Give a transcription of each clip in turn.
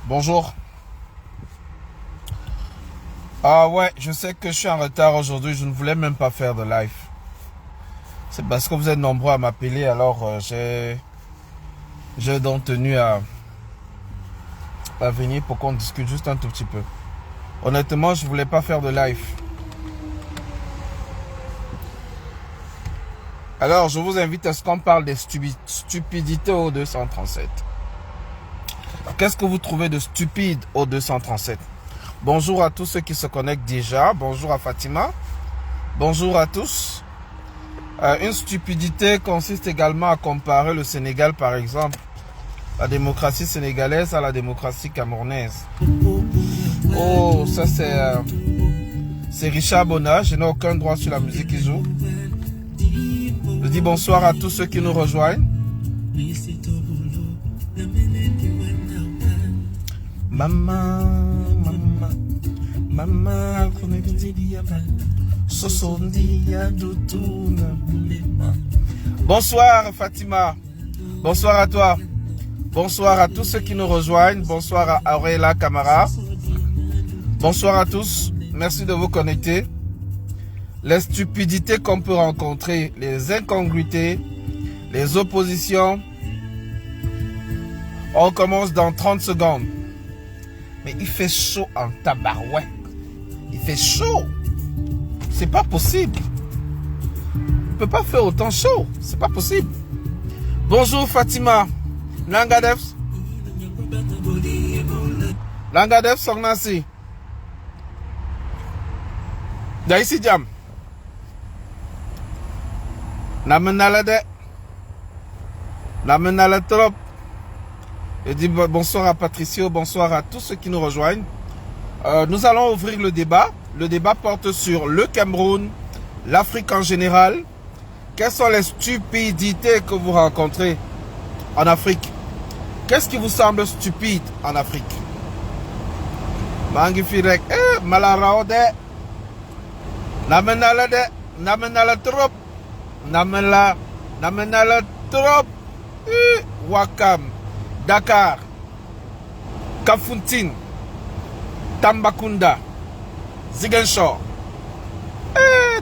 Bonjour. Ah ouais, je sais que je suis en retard aujourd'hui, je ne voulais même pas faire de live. C'est parce que vous êtes nombreux à m'appeler, alors j'ai donc tenu à venir pour qu'on discute juste un tout petit peu. Honnêtement, je ne voulais pas faire de live. Alors, je vous invite à ce qu'on parle des stupidités au 237. Qu'est-ce que vous trouvez de stupide au 237? Bonjour à tous ceux qui se connectent déjà. Bonjour à Fatima. Bonjour à tous. Une stupidité consiste également à comparer le Sénégal, par exemple, la démocratie sénégalaise à la démocratie camerounaise. Oh, ça c'est Richard Bonnat. Je n'ai aucun droit sur la musique qu'il joue. Je dis bonsoir à tous ceux qui nous rejoignent. Bonsoir Fatima. Bonsoir à toi. Bonsoir à tous ceux qui nous rejoignent. Bonsoir à Auréla Camara. Bonsoir à tous. Merci de vous connecter. Les stupidités qu'on peut rencontrer, les incongruités, les oppositions. On commence dans 30 secondes. Mais il fait chaud en tabarouette. Il fait chaud. C'est pas possible. On ne peut pas faire autant chaud. C'est pas possible. Bonjour Fatima. Langadef. Langadef Sognasi. Daïsi Jam. Namenalade. Namenalade trop. Je dis bonsoir à Patricio, bonsoir à tous ceux qui nous rejoignent. Nous allons ouvrir le débat. Le débat porte sur le Cameroun, l'Afrique en général. Quelles sont les stupidités que vous rencontrez en Afrique? Qu'est-ce qui vous semble stupide en Afrique? Mangifirek, Malaraode, Namenalade, Namenala trop, Namela trop, Wakam. Dakar, Kafountine, Tambacounda, Ziguinchor,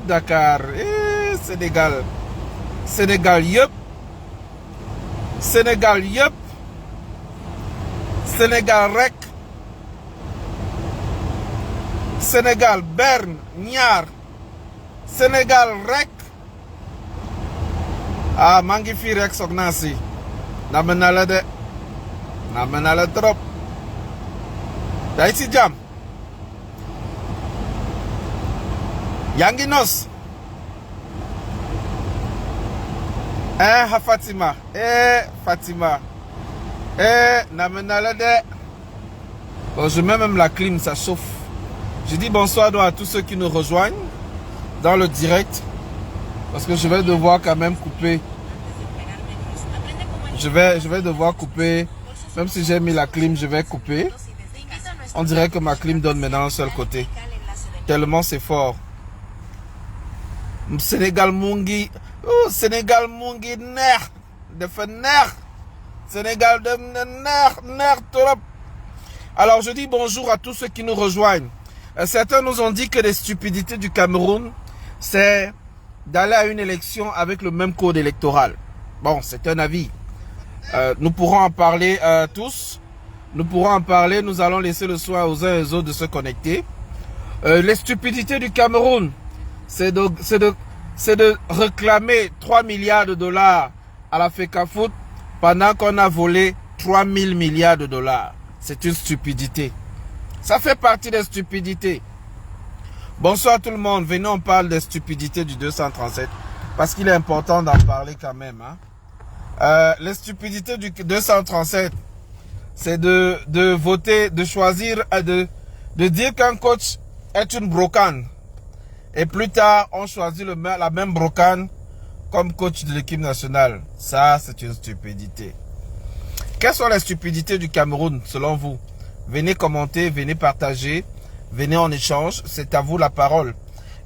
Dakar, Sénégal, Sénégal, yup, Sénégal, yup, Sénégal, Rek, Sénégal, Berne, Niar, Sénégal, Rek, ah, Mangifi Rek Sognasi, Namenalade. Namenala trop. Daïsi Jam. Yanginos. Fatima. Fatima. Namenala de. Bon, je mets même la clim, ça chauffe. Je dis bonsoir à tous ceux qui nous rejoignent dans le direct. Parce que je vais devoir quand même couper. Je vais devoir couper. Même si j'ai mis la clim, je vais couper. On dirait que ma clim donne maintenant un seul côté. Tellement c'est fort. Sénégal Mungi. Oh, Sénégal Mungi ner. De fait ner. Sénégal de ner trop. Alors je dis bonjour à tous ceux qui nous rejoignent. Certains nous ont dit que les stupidités du Cameroun, c'est d'aller à une élection avec le même code électoral. Bon, c'est un avis. Nous pourrons en parler tous. Nous pourrons en parler. Nous allons laisser le soin aux uns et aux autres de se connecter. Les stupidités du Cameroun, c'est de réclamer 3 milliards de dollars à la FECAFOOT pendant qu'on a volé 3000 milliards de dollars. C'est une stupidité. Ça fait partie des stupidités. Bonsoir tout le monde. Venez, on parle des stupidités du 237. Parce qu'il est important d'en parler quand même. Hein. Les stupidités du 237, c'est de voter, de choisir, de dire qu'un coach est une brocane. Et plus tard, on choisit la même brocane comme coach de l'équipe nationale. Ça, c'est une stupidité. Quelles sont les stupidités du Cameroun, selon vous? Venez commenter, venez partager, venez en échange. C'est à vous la parole.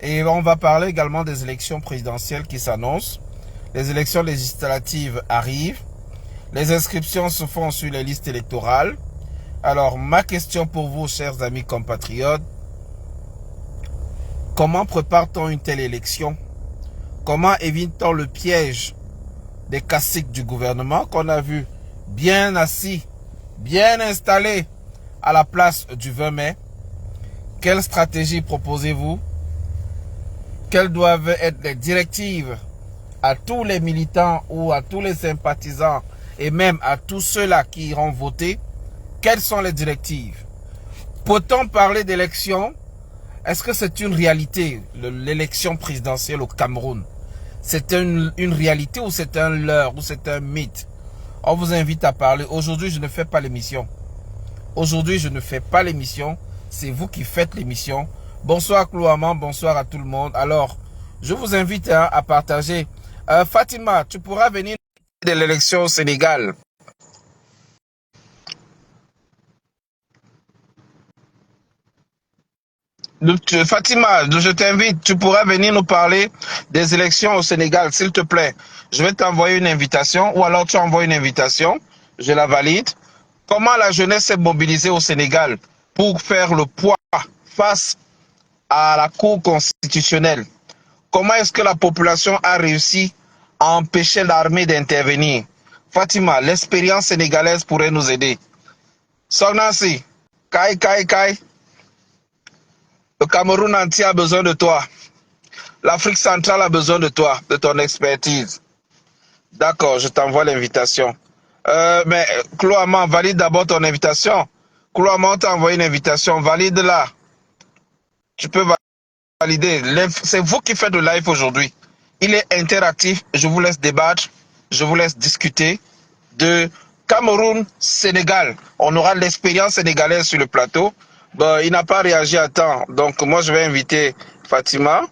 Et on va parler également des élections présidentielles qui s'annoncent. Les élections législatives arrivent. Les inscriptions se font sur les listes électorales. Alors, ma question pour vous, chers amis compatriotes, comment prépare-t-on une telle élection? Comment évite-t-on le piège des caciques du gouvernement qu'on a vu bien assis, bien installés à la place du 20 mai? Quelle stratégie proposez-vous? Quelles doivent être les directives à tous les militants ou à tous les sympathisants et même à tous ceux-là qui iront voter? Quelles sont les directives? Peut-on parler d'élection? Est-ce que c'est une réalité, l'élection présidentielle au Cameroun? C'est une réalité ou c'est un leurre ou c'est un mythe? On vous invite à parler. Aujourd'hui, je ne fais pas l'émission. Aujourd'hui, je ne fais pas l'émission. C'est vous qui faites l'émission. Bonsoir Clouaman, bonsoir à tout le monde. Alors, je vous invite à partager. Fatima, tu pourras venir de l'élection au Sénégal. Fatima, je t'invite, tu pourras venir nous parler des élections au Sénégal, s'il te plaît. Je vais t'envoyer une invitation ou alors tu envoies une invitation, je la valide. Comment la jeunesse s'est mobilisée au Sénégal pour faire le poids face à la Cour constitutionnelle? Comment est-ce que la population a réussi à empêcher l'armée d'intervenir? Fatima, l'expérience sénégalaise pourrait nous aider. Sognansi, Kai, Kai, Kai. Le Cameroun entier a besoin de toi. L'Afrique centrale a besoin de toi, de ton expertise. D'accord, je t'envoie l'invitation. Mais Cloaman, valide d'abord ton invitation. Cloaman t'a envoyé une invitation, valide-la. Tu peux valider. C'est vous qui faites le live aujourd'hui. Il est interactif, je vous laisse débattre, je vous laisse discuter de Cameroun-Sénégal. On aura l'expérience sénégalaise sur le plateau. Bon, il n'a pas réagi à temps, donc moi je vais inviter Fatima.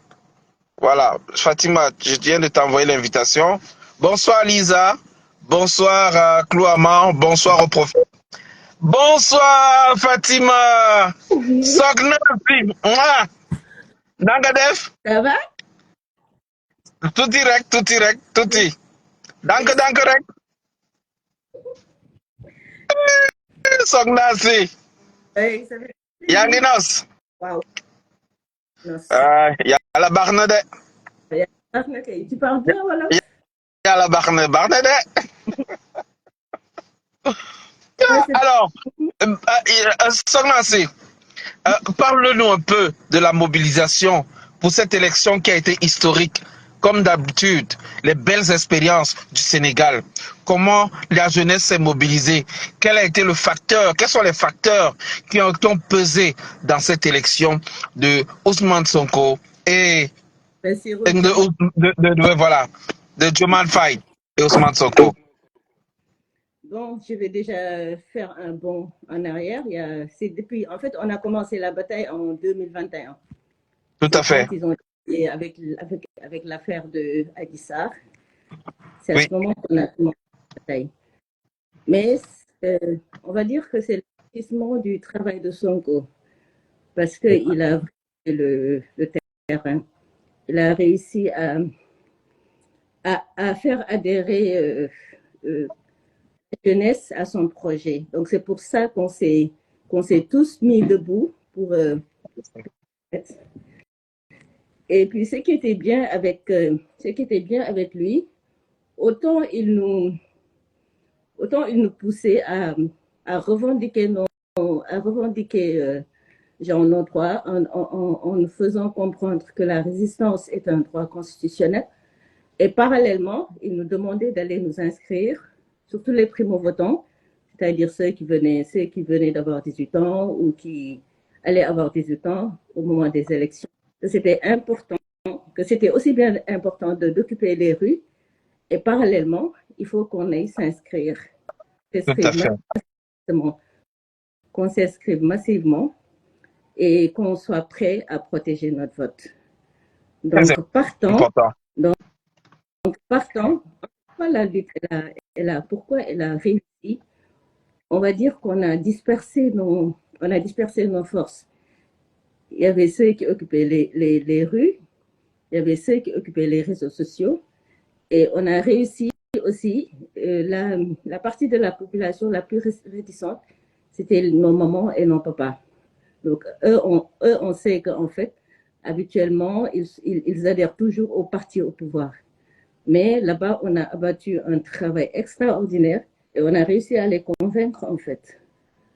Voilà, Fatima, je viens de t'envoyer l'invitation. Bonsoir Lisa, bonsoir Clouaman, bonsoir au prophète. Bonsoir Fatima. Sogna, Dangadef. Ça va? Tout direct, tout direct, tout dit. Danke, danke, rek. Sogna si. Oui, ça fait Yanginos. Wow. Yàlla baax na de. Tu parles bien, voilà? Yàlla baax na de. Alors, Sogna si. Parle-nous un peu de la mobilisation pour cette élection qui a été historique. Comme d'habitude, les belles expériences du Sénégal. Comment la jeunesse s'est mobilisée? Quel a été le facteur? Quels sont les facteurs qui ont pesé dans cette élection de Ousmane Sonko et voilà, de Diomaye Faye et Ousmane Sonko? Bon, je vais déjà faire un bond en arrière. En fait, on a commencé la bataille en 2021. Tout à fait. Quand ils ont été avec l'affaire de Adji Sarr. C'est à Oui. ce moment qu'on a commencé la bataille. Mais on va dire que c'est l'accomplissement du travail de Sonko. Parce qu'il a pris le terrain. Il a réussi à faire adhérer la jeunesse à son projet. Donc c'est pour ça qu'on s'est tous mis debout pour et puis ce qui était bien avec lui, autant il nous poussait à revendiquer nos droits en nous faisant comprendre que la résistance est un droit constitutionnel. Et parallèlement, il nous demandait d'aller nous inscrire, surtout les primo-votants, c'est-à-dire ceux qui venaient d'avoir 18 ans ou qui allaient avoir 18 ans au moment des élections. C'était important, que c'était aussi bien important d'occuper les rues, et parallèlement, il faut qu'on aille s'inscrire. Qu'on s'inscrive massivement et qu'on soit prêt à protéger notre vote. Donc, partant, pourquoi la lutte pourquoi elle a réussi? On va dire qu'on a dispersé nos forces. Il y avait ceux qui occupaient les rues, il y avait ceux qui occupaient les réseaux sociaux, et on a réussi aussi, la partie de la population la plus réticente, c'était nos mamans et nos papas. Donc, on sait qu'en fait, habituellement, ils adhèrent toujours au parti au pouvoir. Mais là-bas, on a abattu un travail extraordinaire et on a réussi à les convaincre, en fait,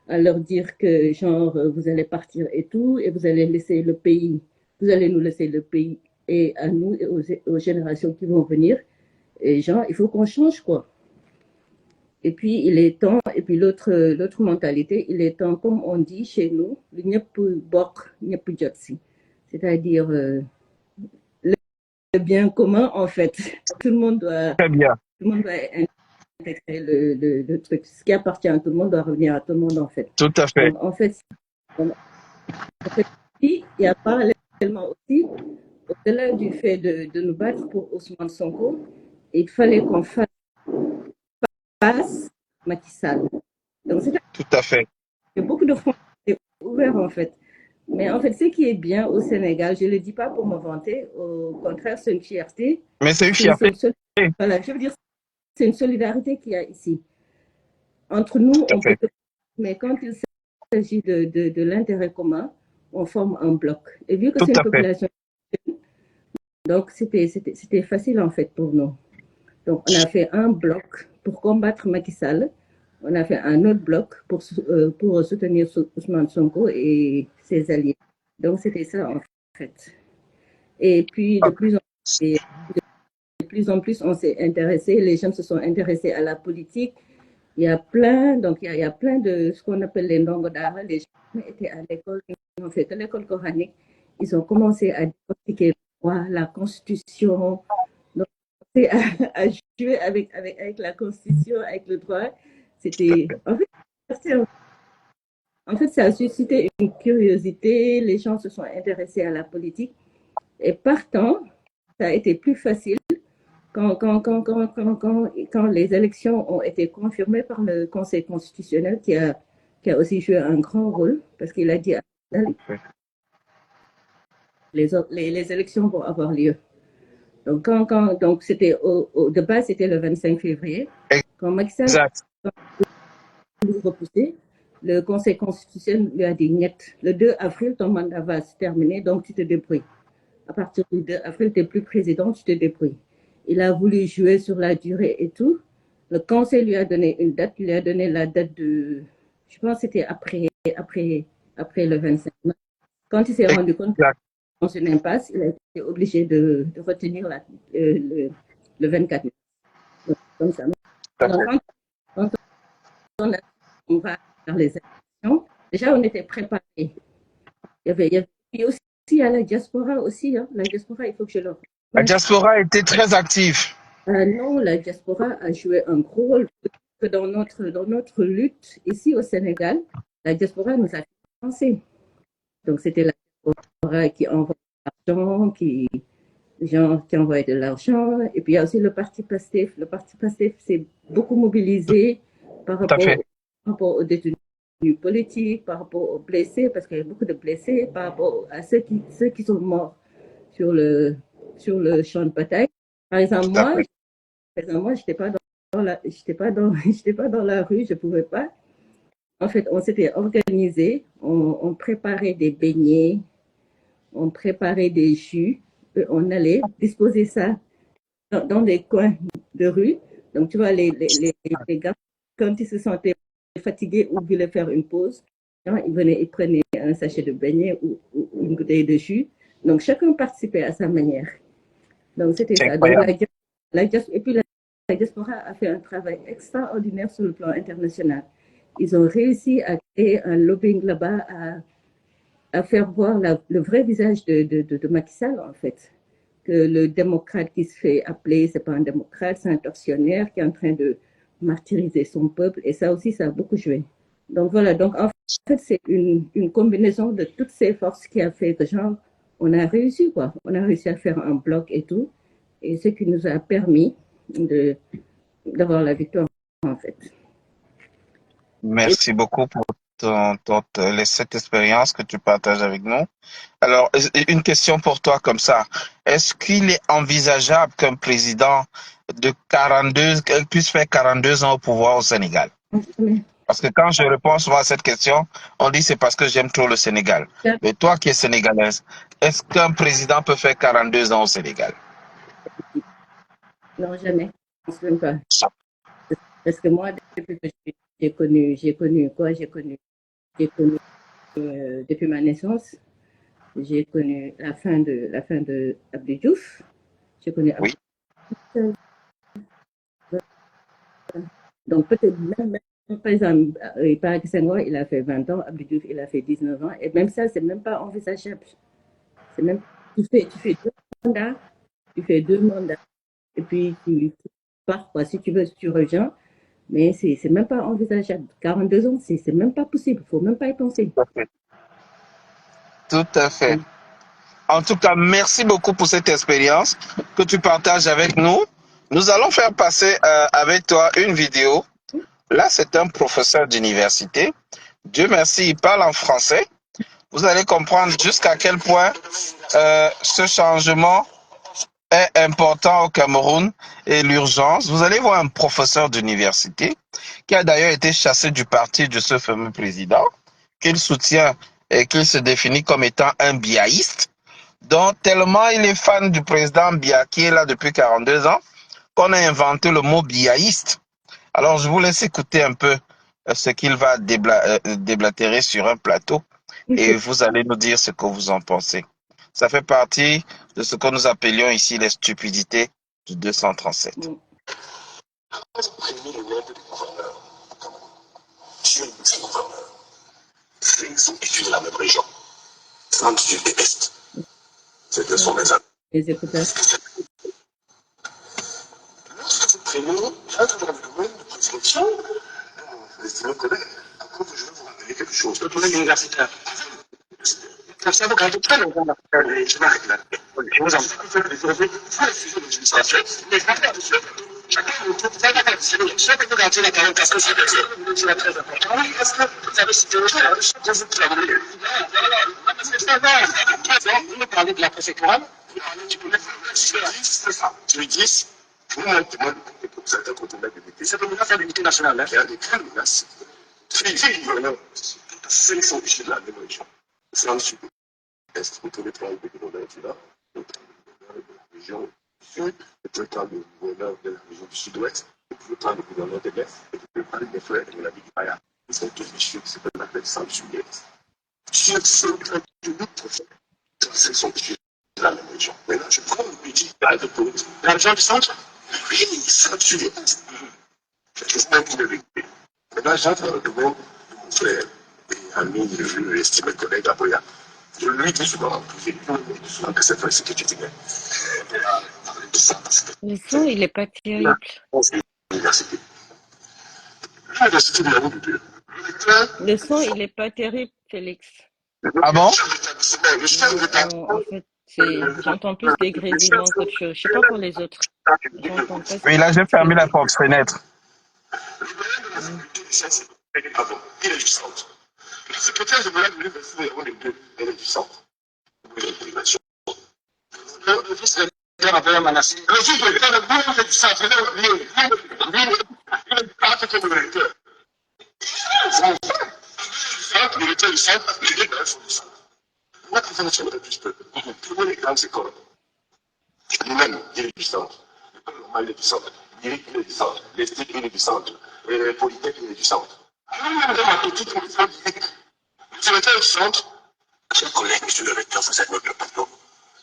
à leur dire que, genre, vous allez partir et tout, et vous allez laisser le pays, vous allez nous laisser le pays et à nous et aux générations qui vont venir. Et genre, il faut qu'on change, quoi. Et puis, il est temps, et puis l'autre mentalité, il est temps, comme on dit chez nous, le ñepp bok, ñepp jot si. C'est-à-dire le bien commun, en fait. Tout le monde doit, Très bien. tout le monde doit intégrer le truc. Ce qui appartient à tout le monde doit revenir à tout le monde, en fait. Tout à fait. Donc, en fait, il y a parallèlement aussi, au-delà du fait de nous battre pour Ousmane Sonko, il fallait qu'on fasse Macky Sall. Donc, c'est Tout à fait. beaucoup de fronts ouverts, en fait. Mais en fait, ce qui est bien au Sénégal, je ne le dis pas pour me vanter, au contraire, c'est une fierté. Mais c'est une fierté. Voilà, je veux dire, c'est une solidarité qu'il y a ici. Entre nous, on peut, mais quand il s'agit de l'intérêt commun, on forme un bloc. Et vu que c'est une population, donc c'était facile en fait pour nous. Donc on a fait un bloc pour combattre Macky Sall. On a fait un autre bloc pour soutenir Ousmane Sonko et ses alliés. Donc c'était ça en fait. Et puis de plus en plus, on s'est intéressé, les gens se sont intéressés à la politique. Il y a plein, donc il y a plein de ce qu'on appelle les ndongodara. Les gens étaient à l'école, ils ont fait que l'école coranique. Ils ont commencé à décortiquer la Constitution, donc, à jouer avec la Constitution, avec le droit. C'était, en fait, ça a suscité une curiosité. Les gens se sont intéressés à la politique. Et partant, ça a été plus facile quand les élections ont été confirmées par le Conseil constitutionnel qui a aussi joué un grand rôle parce qu'il a dit les élections vont avoir lieu. Donc c'était de base, c'était le 25 février. Quand Macky Sall a repoussé, le Conseil constitutionnel lui a dit niet. Le 2 avril, ton mandat va se terminer, donc tu te débrouilles. À partir du 2 avril, tu n'es plus président, tu te débrouilles. Il a voulu jouer sur la durée et tout. Le conseil lui a donné une date. Il lui a donné la date de, je pense que c'était après le 25 mars. Quand il s'est rendu compte que dans une impasse, il a été obligé de retenir le 24 mars. Donc, comme ça. Alors, quand on va faire les élections, déjà on était préparés. Il y avait aussi la diaspora aussi. Hein. La diaspora, il faut que je le... La diaspora était très active. Non, la diaspora a joué un gros rôle. Que dans notre lutte ici au Sénégal, la diaspora nous a financés. Donc c'était la diaspora qui envoie de l'argent, qui envoie de l'argent. Et puis il y a aussi le parti PASTEF. Le parti PASTEF s'est beaucoup mobilisé par rapport aux détenus politiques, par rapport aux blessés, parce qu'il y a beaucoup de blessés, par rapport à ceux qui sont morts sur le champ de bataille. Par exemple, moi, j'étais pas dans la rue, je pouvais pas. En fait, on s'était organisé, on préparait des beignets, on préparait des jus, on allait disposer ça dans des coins de rue. Donc, tu vois, les gars, quand ils se sentaient fatigués ou voulaient faire une pause, ils venaient, ils prenaient un sachet de beignets ou une bouteille de jus. Donc, chacun participait à sa manière. Donc, c'était ça. Donc, et puis, la diaspora a fait un travail extraordinaire sur le plan international. Ils ont réussi à créer un lobbying là-bas, à faire voir le vrai visage de Macky Sall, en fait. Que le démocrate qui se fait appeler, c'est pas un démocrate, c'est un tortionnaire qui est en train de martyriser son peuple. Et ça aussi, ça a beaucoup joué. Donc, voilà. Donc, en fait, c'est une combinaison de toutes ces forces qui a fait que, genre, on a réussi, quoi. On a réussi à faire un bloc et tout. Et ce qui nous a permis d'avoir la victoire, en fait. Merci beaucoup pour cette expérience que tu partages avec nous. Alors, une question pour toi comme ça. Est-ce qu'il est envisageable qu'un président de 42 puisse faire 42 ans au pouvoir au Sénégal? Parce que quand je réponds souvent à cette question, on dit c'est parce que j'aime trop le Sénégal. Mais toi qui es sénégalaise, est-ce qu'un président peut faire 42 ans au Sénégal? Non, jamais. Je pense même pas. Parce que moi, depuis que j'ai connu quoi? J'ai connu depuis ma naissance, j'ai connu la fin de Abdou Diouf. J'ai connu Abdou Oui. Diouf. Donc peut-être par exemple, il paraît que Senghor, il a fait 20 ans, Abdou Diouf, il a fait 19 ans, et même ça, c'est même pas envisageable. C'est même, tu fais deux mandats, et puis tu pars, quoi. Si tu veux, tu reviens, mais c'est même pas envisageable. 42 ans, c'est même pas possible, faut même pas y penser. Tout à fait. Tout à fait. En tout cas, merci beaucoup pour cette expérience que tu partages avec nous. Nous allons faire passer avec toi une vidéo. Là, c'est un professeur d'université. Dieu merci, il parle en français. Vous allez comprendre jusqu'à quel point ce changement est important au Cameroun et l'urgence. Vous allez voir un professeur d'université qui a d'ailleurs été chassé du parti de ce fameux président, qu'il soutient et qu'il se définit comme étant un biaïste. Donc, tellement il est fan du président Biya, qui est là depuis 42 ans, qu'on a inventé le mot biaïste. Alors, je vous laisse écouter un peu ce qu'il va déblatérer sur un plateau et vous allez nous dire ce que vous en pensez. Ça fait partie de ce que nous appelions ici les stupidités du 237. Sur 10 gouverneurs, 5 sont issus de la même région. 30 sud et est. C'était son exemple. Les écouteurs. Lorsque prénom, entre dans le domaine de présélection, estimez collègues, à quoi je vais vous rappeler quelque chose. Le domaine universitaire. Ça vous garde très longtemps. Je m'arrête là. Je vous en prie, vous faites les surveilles, vous les sujets de l'administration, les affaires de ceux. Chacun de vous vous avez la décision. Je vais vous garder la parole parce que c'est très important. Oui, est-ce que vous avez cité autre chose? Je vous travaille. Vous me parlez de la préfectorale, vous parlez du collège. C'est ça. Tu lui dis, vous me demandez pour certains côtés de l'unité. C'est le menace à l'unité nationale. Il y a des grandes menaces. C'est gouverneurs. 5 sont issus de la même région. C'est en sud. Est, le territoire de gouverneur est là. Le territoire de la région sud, le territoire de gouverneur de la région du sud-ouest, le territoire de gouverneur de l'est, et le territoire des frères de la ville du Paya. Ils sont tous issus de ce qu'on appelle centre-sud-est. Sur 138%, 35 sont issus de la même région. Maintenant, je prends le budget de la région du centre. Oui, centre-sud-est. C'est un peu de vérité. Maintenant, j'entre dans le domaine de mon frère et ami, estimé collègue Aboya. Je lui dis souvent, souvent que c'est vrai ce que tu disais. Le son, il n'est pas terrible. L'université. L'université de la Route de Dieu. Le son, il n'est pas terrible, Félix. Ah bon? En fait, j'entends plus des grésillements qu'autre chose. Je sais pas pour les autres. J'entends pas. Oui, là, j'ai fermé la fenêtre. Il est du centre. Le secrétaire général de l'université il est du centre. Le vice-recteur avait menacé. Le juge de l'État, le est du centre. Il est pas que le recteur. Il était du centre, il est du centre. Moi, quand je suis plus peu, pour les grandes écoles, lui-même, il est du centre. L'école normale, il est du centre. Lyrique, il est du centre. L'esthétique, il est du centre. Polytech, il est du centre. Le recteur du centre, chers collègues, monsieur le recteur, vous êtes notre patron.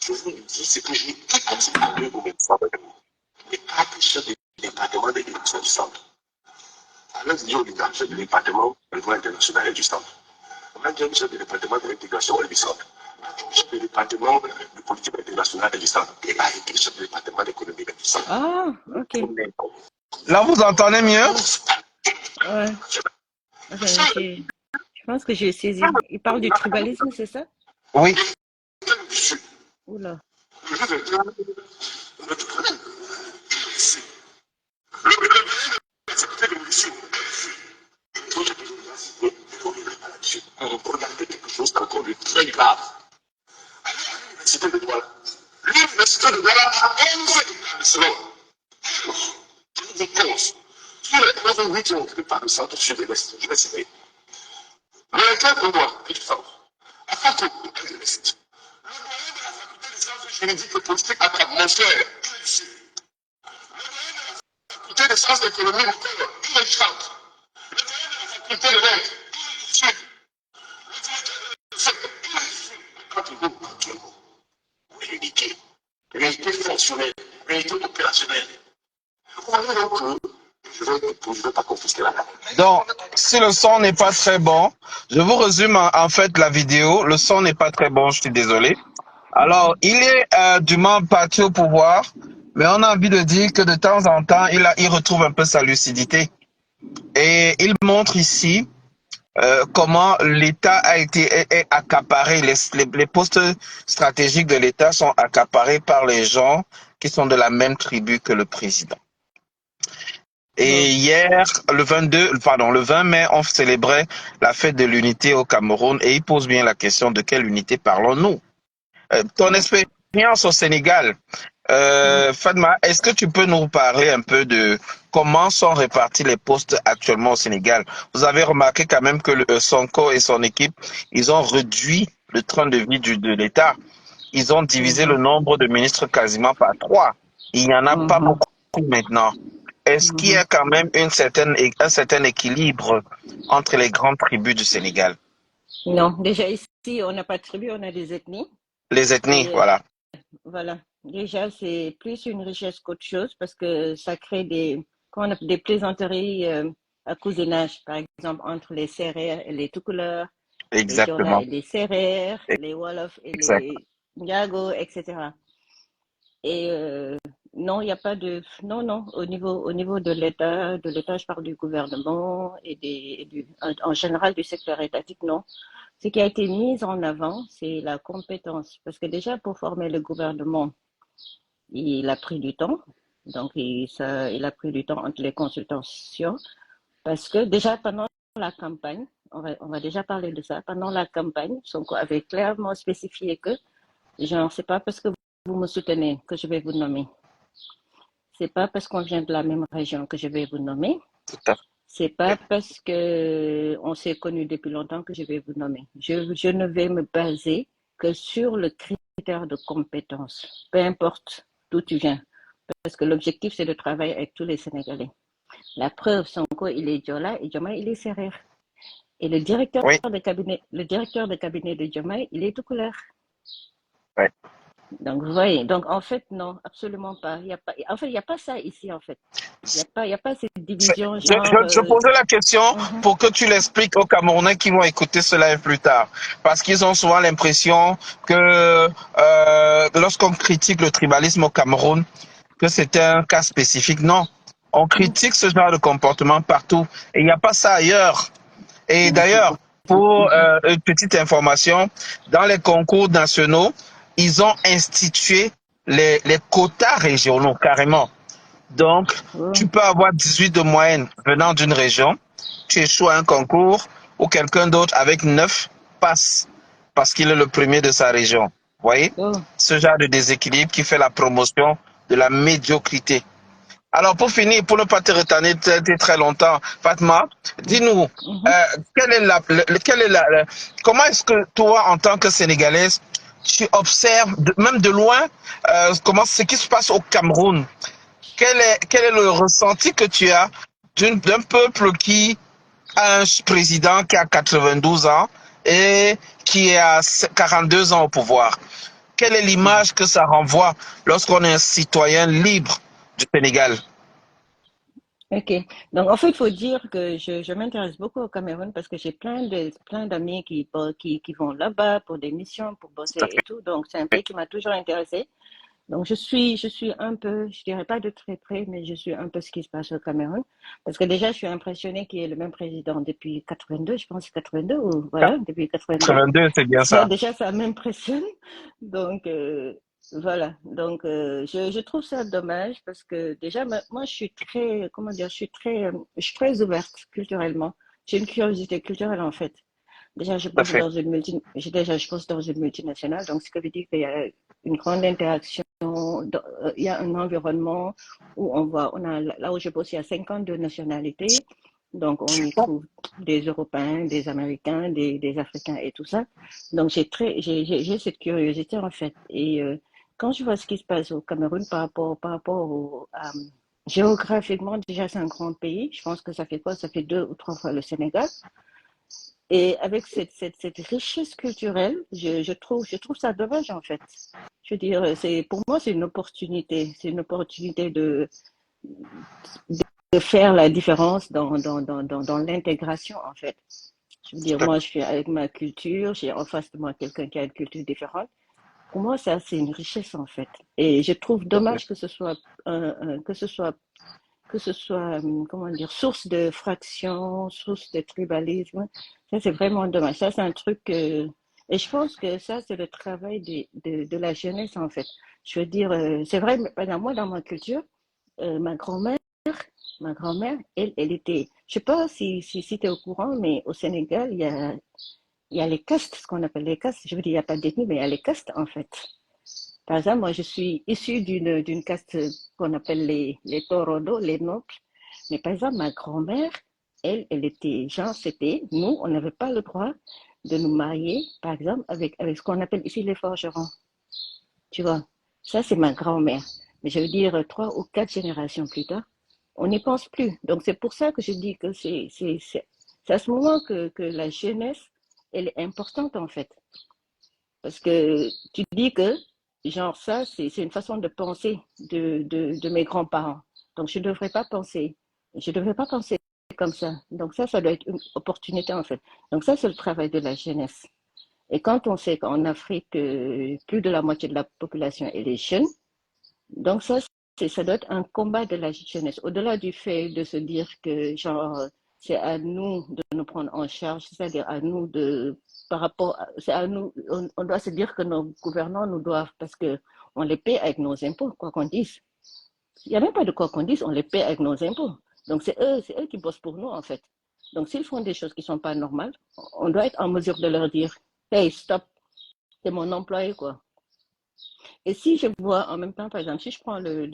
Je vous le dis, c'est que j'ai tout pensé à lui au même temps. Les quatre chefs du département de l'éducation du centre. Alors, il y a le chef du département de l'Union internationale et du centre. On a le chef du département de l'intégration et du centre. Le chef du département de politique internationale et du centre. Et là, il y a le chef du département d'économie et du centre. Ah, ok. Là, vous entendez mieux? Ouais. Je pense que j'ai saisi. Il parle du tribalisme, c'est ça? Oui. Oula. On regardait quelque chose d'encore de très grave. L'université de Douala. L'université de Douala a 11 établissements. Des causes. Sur les 11 88 qui ont occupé par le centre sud de l'Est. Je vais citer. Le lecteur Gaulois, il sort. À Fatou, de l'Est. Le doyen de la faculté des sciences juridiques et politiques à Monster, il est du sud. Le doyen de la faculté des sciences d'économie, il est du centre. Le doyen de la faculté de lettres, il est du sud. Le directeur de l'Est, il est du sud. Quand il veut, actuellement, l'unité. L'unité fonctionnelle, l'unité opérationnelle. Vous voyez donc que je ne vais pas confisquer la parole. Donc, si le son n'est pas très bon, je vous résume en fait la vidéo. Le son n'est pas très bon, je suis désolé. Alors, il est dûment parti au pouvoir, mais on a envie de dire que de temps en temps, il retrouve un peu sa lucidité. Et il montre ici comment l'État a été est accaparé, les postes stratégiques de l'État sont accaparés par les gens qui sont de la même tribu que le président. Et hier, le 20 mai, on célébrait la fête de l'unité au Cameroun et il pose bien la question de quelle unité parlons-nous. Ton expérience au Sénégal, Fatma, est-ce que tu peux nous parler un peu de comment sont répartis les postes actuellement au Sénégal? Vous avez remarqué quand même que le Sonko et son équipe, ils ont réduit le train de vie de l'État. Ils ont divisé le nombre de ministres quasiment par 3. Il n'y en a pas beaucoup maintenant. Est-ce qu'il y a quand même un certain équilibre entre les grandes tribus du Sénégal? Non, déjà ici, on n'a pas de tribus, on a des ethnies. Les ethnies, Et, voilà. Voilà. Déjà, c'est plus une richesse qu'autre chose parce que ça crée des plaisanteries à cousinage, par exemple, entre les Sérères et les Toucouleurs, les Diola Exactement. et les Sérères, les Wolof et Exact. les Ndiago, etc. Et non, il n'y a pas de... Non, au niveau de l'État, je parle du gouvernement en général du secteur étatique, non. Ce qui a été mis en avant, c'est la compétence. Parce que déjà, pour former le gouvernement, il a pris du temps. Donc, il a pris du temps entre les consultations. Parce que déjà, pendant la campagne, on va déjà parler de ça, pendant la campagne, Sonko avait clairement spécifié que, genre, c'est pas parce que vous me soutenez que je vais vous nommer. C'est pas parce qu'on vient de la même région que je vais vous nommer. Tout à fait. C'est pas parce que on s'est connus depuis longtemps que je vais vous nommer. Je ne vais me baser que sur le critère de compétence, peu importe d'où tu viens. Parce que l'objectif, c'est de travailler avec tous les Sénégalais. La preuve, Sonko, il est Diola et Diomaye, il est Sérère. Et le directeur de cabinet de Diomaye, il est tout couleur. Ouais. Donc, vous voyez, donc en fait, non, absolument pas. Il n'y a pas ça ici, en fait. Il n'y a pas cette division genre... Je posais la question pour que tu l'expliques aux Camerounais qui vont écouter cela plus tard. Parce qu'ils ont souvent l'impression que lorsqu'on critique le tribalisme au Cameroun, que c'est un cas spécifique. Non, on critique ce genre de comportement partout. Et il n'y a pas ça ailleurs. Et d'ailleurs, pour une petite information, dans les concours nationaux, ils ont institué les quotas régionaux carrément. Donc, tu peux avoir 18 de moyenne venant d'une région, tu échoues à un concours ou quelqu'un d'autre avec 9 passe parce qu'il est le premier de sa région. Vous voyez? Ce genre de déséquilibre qui fait la promotion de la médiocrité. Alors, pour finir, pour ne pas te retenir très longtemps, Fatma, dis-nous, comment est-ce que toi, en tant que Sénégalaise, tu observes, même de loin, ce qui se passe au Cameroun? Quel est le ressenti que tu as d'un peuple qui a un président qui a 92 ans et qui a 42 ans au pouvoir? Quelle est l'image que ça renvoie lorsqu'on est un citoyen libre du Sénégal? Ok. Donc, en fait, il faut dire que je m'intéresse beaucoup au Cameroun parce que j'ai plein d'amis qui vont là-bas pour des missions, pour bosser et tout. Donc, c'est un pays qui m'a toujours intéressé. Donc, je suis un peu, je dirais pas de très près, mais je suis un peu ce qui se passe au Cameroun. Parce que déjà, je suis impressionnée qu'il y ait le même président depuis 82, je pense 82, ou voilà, depuis 82. 82, c'est bien ça. Déjà, ça m'impressionne. Donc, voilà. Donc, je trouve ça dommage parce que déjà, moi, je suis très, comment dire, je suis très ouverte culturellement. J'ai une curiosité culturelle, en fait. Déjà, je bosse dans une multinationale, donc ce qui veut dire qu'il y a une grande interaction. Il y a un environnement où là où je bosse, il y a 52 nationalités. Donc, on y trouve des Européens, des Américains, des Africains et tout ça. Donc, j'ai cette curiosité, en fait. Et quand je vois ce qui se passe au Cameroun par rapport géographiquement, déjà, c'est un grand pays. Je pense que ça fait quoi? Ça fait 2 ou 3 fois le Sénégal. Et avec cette richesse culturelle, je trouve ça dommage, en fait. Je veux dire, pour moi, c'est une opportunité. C'est une opportunité de faire la différence dans l'intégration, en fait. Je veux dire, moi, je suis avec ma culture, j'ai en face de moi quelqu'un qui a une culture différente. Pour moi, ça, c'est une richesse, en fait. Et je trouve dommage que ce soit, comment dire, source de fractions, source de tribalisme. Ça, c'est vraiment dommage. Ça, c'est un truc et je pense que ça, c'est le travail de la jeunesse, en fait. Je veux dire, c'est vrai, par exemple, moi, dans ma culture, ma grand-mère, elle était, je sais pas si tu es au courant, mais au Sénégal, il y a les castes, ce qu'on appelle les castes. Je veux dire, il n'y a pas d'ethnie, mais il y a les castes, en fait. Par exemple, moi, je suis issue d'une caste qu'on appelle les torodos, les nobles. Mais par exemple, ma grand-mère, elle était, genre, nous, on n'avait pas le droit de nous marier, par exemple, avec ce qu'on appelle ici les forgerons. Tu vois, ça, c'est ma grand-mère. Mais je veux dire, 3 ou 4 générations plus tard, on n'y pense plus. Donc, c'est pour ça que je dis que c'est à ce moment que la jeunesse, elle est importante, en fait. Parce que tu dis que, genre, ça, c'est une façon de penser de mes grands-parents. Donc, je ne devrais pas penser comme ça. Donc, ça doit être une opportunité, en fait. Donc, ça, c'est le travail de la jeunesse. Et quand on sait qu'en Afrique, plus de la moitié de la population est jeune, donc ça doit être un combat de la jeunesse. Au-delà du fait de se dire que, genre, c'est à nous de nous prendre en charge, c'est-à-dire à nous c'est à nous, on doit se dire que nos gouvernants nous doivent, parce que on les paie avec nos impôts, quoi qu'on dise. Il n'y a même pas de quoi qu'on dise, on les paie avec nos impôts. Donc c'est eux qui bossent pour nous, en fait. Donc s'ils font des choses qui ne sont pas normales, on doit être en mesure de leur dire, hey, stop, c'est mon employé, quoi. Et si je vois en même temps, par exemple, si je prends le